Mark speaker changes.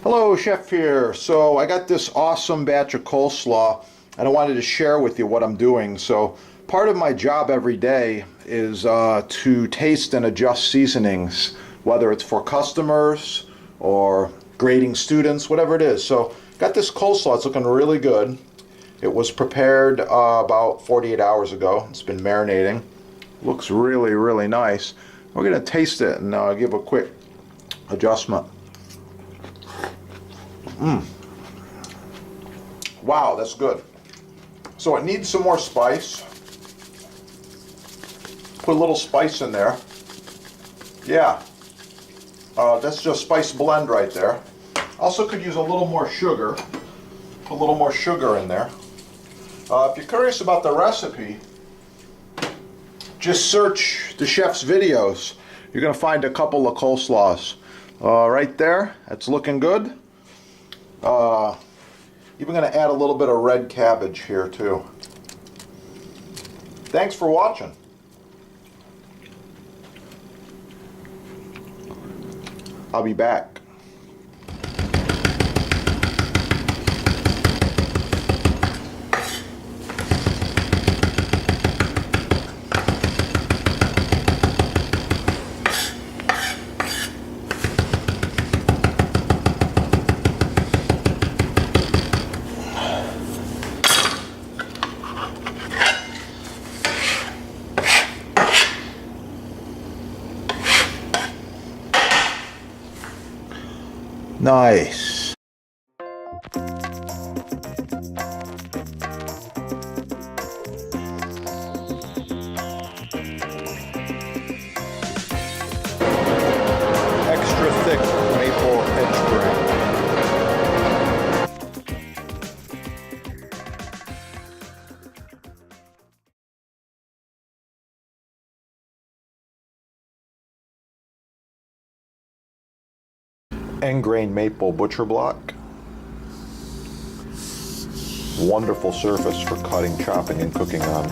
Speaker 1: Hello, Chef here. So I got this awesome batch of coleslaw and I wanted to share with you what I'm doing. So part of my job every day is to taste and adjust seasonings, whether it's for customers or grading students, whatever it is. So got this coleslaw, it's looking really good. It was prepared about 48 hours ago. It's been marinating. Looks really, really nice. We're gonna taste it and give a quick adjustment. Wow, that's good. So it needs some more spice. Put a little spice in there. Yeah, that's just spice blend right there. Also could use a little more sugar. Put a little more sugar in there. If you're curious about the recipe, just search the chef's videos. You're going to find a couple of coleslaws. Right there, that's looking good. Even going to add a little bit of red cabbage here too. Thanks for watching. I'll be back. Nice. Extra thick maple edge grain. End grain maple butcher block. Wonderful surface for cutting, chopping, and cooking on.